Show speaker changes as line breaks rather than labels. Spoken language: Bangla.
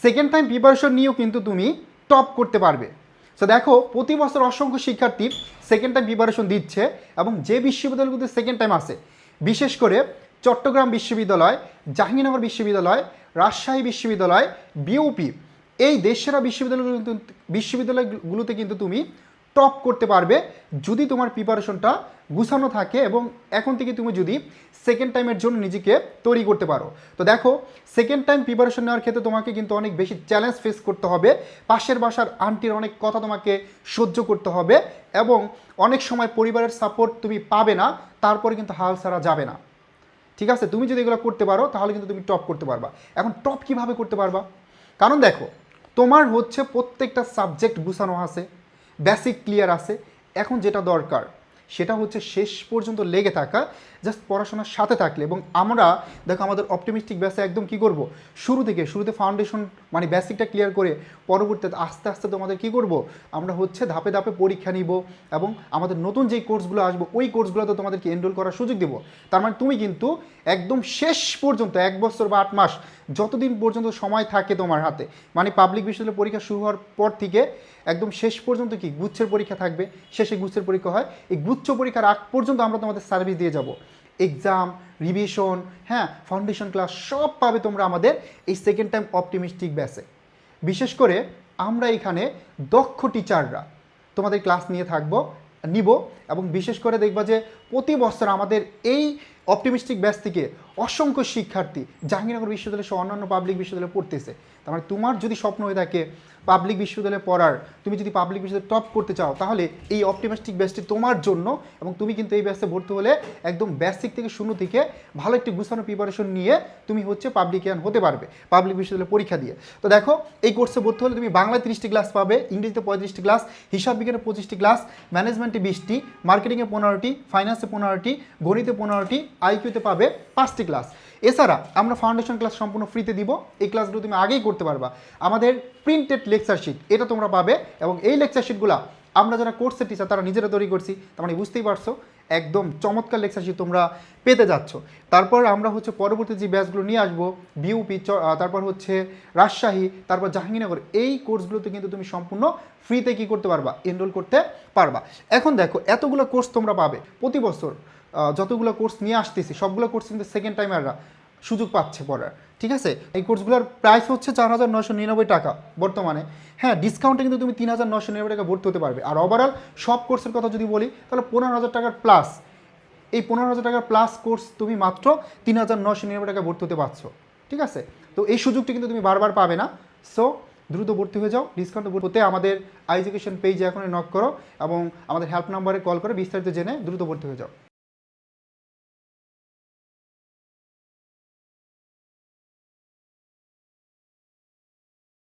সেকেন্ড টাইম প্রিপারেশন নিয়েও কিন্তু তুমি টপ করতে পারবে। সো দেখো প্রতি বছর অসংখ্য শিক্ষার্থী সেকেন্ড টাইম প্রিপারেশন দিচ্ছে এবং যে বিশ্ববিদ্যালয়গুলোতে সেকেন্ড টাইম আসে, বিশেষ করে চট্টগ্রাম বিশ্ববিদ্যালয়, জাহাঙ্গীরনগর বিশ্ববিদ্যালয়, রাজশাহী বিশ্ববিদ্যালয়, বিউপি, এই দেশসেরা বিশ্ববিদ্যালয়গুলোতে কিন্তু তুমি টপ করতে পারবে যদি তোমার প্রিপারেশনটা গুছানো থাকে এবং এখন থেকে তুমি যদি সেকেন্ড টাইমের জন্য নিজেকে তৈরি করতে পারো। তো দেখো সেকেন্ড টাইম প্রিপারেশন নেওয়ার ক্ষেত্রে তোমাকে কিন্তু অনেক বেশি চ্যালেঞ্জ ফেস করতে হবে, পাশের বাসার আন্টির অনেক কথা তোমাকে সহ্য করতে হবে এবং অনেক সময় পরিবারের সাপোর্ট তুমি পাবে না, তারপরে কিন্তু হাল ছাড়া যাবে না। ঠিক আছে, তুমি যদি এগুলো করতে পারো তাহলে কিন্তু তুমি টপ করতে পারবা। এখন টপ কিভাবে করতে পারবা? কারণ দেখো তোমার হচ্ছে প্রত্যেকটা সাবজেক্ট গুছানো আছে, বেসিক ক্লিয়ার আছে। এখন যেটা দরকার সেটা হচ্ছে শেষ পর্যন্ত লেগে থাকা, জাস্ট পড়াশোনার সাথে থাকলে। এবং আমরা দেখো আমাদের অপটিমিস্টিক ব্যাসে একদম কি করব, শুরুতে ফাউন্ডেশন মানে বেসিকটা ক্লিয়ার করে পরবর্তীতে আস্তে আস্তে তোমাদের কি করব, আমরা হচ্ছে ধাপে ধাপে পরীক্ষা নিব এবং আমাদের নতুন যেই কোর্সগুলো আসবো ওই কোর্সগুলোতে তোমাদেরকে এনরোল করার সুযোগ দেবো। তার মানে তুমি কিন্তু একদম শেষ পর্যন্ত 1 বছর বা 8 মাস যতদিন পর্যন্ত সময় থাকে তোমার হাতে, মানে পাবলিক বিশ্ববিদ্যালয় পরীক্ষা শুরু হওয়ার পর থেকে একদম শেষ পর্যন্ত কি গুচ্ছের পরীক্ষা থাকবে, শেষে গুচ্ছের পরীক্ষা হয়, এই গুচ্ছ পরীক্ষার আগ পর্যন্ত আমরা তোমাদের সার্ভিস দিয়ে যাব। এক্সাম, রিভিশন, হ্যাঁ, ফাউন্ডেশন ক্লাস সব পাবে তোমরা আমাদের এই সেকেন্ড টাইম অপটিমিস্টিক ব্যাচে। বিশেষ করে আমরা এখানে দক্ষ টিচাররা তোমাদের ক্লাস নিব এবং বিশেষ করে দেখবা যে প্রতি বছর আমাদের এই অপটিমিস্টিক ব্যাচ থেকে অসংখ্য শিক্ষার্থী জাহাঙ্গীরনগর বিশ্ববিদ্যালয় সহ অন্যান্য পাবলিক বিশ্ববিদ্যালয়ে পড়তেছে। তার মানে তোমার যদি স্বপ্ন হয়ে থাকে পাবলিক বিশ্ববিদ্যালয়ে পড়ার, তুমি যদি পাবলিক বিশ্ববিদ্যালয়ে টপ করতে চাও, তাহলে এই অপটিমিস্টিক ব্যাচটি তোমার জন্য। এবং তুমি কিন্তু এই ব্যাচে ভর্তি হলে একদম বেসিক থেকে শূন্য থেকে ভালো একটি গুছানো প্রিপারেশন নিয়ে তুমি হচ্ছে পাবলিকিয়ান হতে পারবে পাবলিক বিশ্ববিদ্যালয়ে পরীক্ষা দিয়ে। তো দেখো এই কোর্সে ভর্তি হলে তুমি বাংলায় 30টি ক্লাস পাবে, ইংরেজিতে 35টি ক্লাস, হিসাব বিজ্ঞানে 25টি ক্লাস, ম্যানেজমেন্টে 20টি, মার্কেটিংয়ে 15টি, ফাইন্যান্সে 15টি, গণিতে 15টি, আইকিউতে পাবে 5টি ক্লাস। এছাড়া আমরা ফাউন্ডেশন ক্লাস সম্পূর্ণ ফ্রিতে দিব, এই ক্লাসগুলো তুমি আগেই করতে পারবা। আমাদের প্রিন্টেড লেকচার শিট এটা তোমরা পাবে এবং এই লেকচার শিটগুলো আমরা যারা কোর্সের টিচার তারা নিজেরা তৈরি করছি। তার মানে বুঝতেই পারছো একদম চমৎকার লেকচার শিট তোমরা পেতে যাচ্ছ। তারপর আমরা হচ্ছে পরবর্তী যে ব্যাচগুলো নিয়ে আসবো, বিউপি, তারপর হচ্ছে রাজশাহী, তারপর জাহাঙ্গীরনগর, এই কোর্সগুলোতে কিন্তু তুমি সম্পূর্ণ ফ্রিতে কি করতে পারবা, এনরোল করতে পারবা। এখন দেখো এতগুলো কোর্স তোমরা পাবে প্রতি বছর, যতগুলো কোর্স নিয়ে আসতেছি সবগুলো কোর্স কিন্তু সেকেন্ড টাইমাররা সুযোগ পাচ্ছে পড়ার। ঠিক আছে, এই কোর্সগুলোর প্রাইস হচ্ছে 4,999 টাকা বর্তমানে। হ্যাঁ, ডিসকাউন্টে কিন্তু তুমি 3,999 টাকা ভর্তি হতে পারবে। আর ওভারঅল সব কোর্সের কথা যদি বলি তাহলে 15,000 টাকার প্লাস, এই 15,000 টাকার প্লাস কোর্স তুমি মাত্র 3,999 টাকা ভর্তি হতে পারছো। ঠিক আছে, তো এই সুযোগটি কিন্তু তুমি বারবার পাবে না। সো দ্রুত ভর্তি হয়ে যাও, ডিসকাউন্ট হতে আমাদের এডুকেশন পেজে এখনই নক করো এবং আমাদের হেল্প নাম্বারে কল করে বিস্তারিত জেনে দ্রুত ভর্তি হয়ে যাও।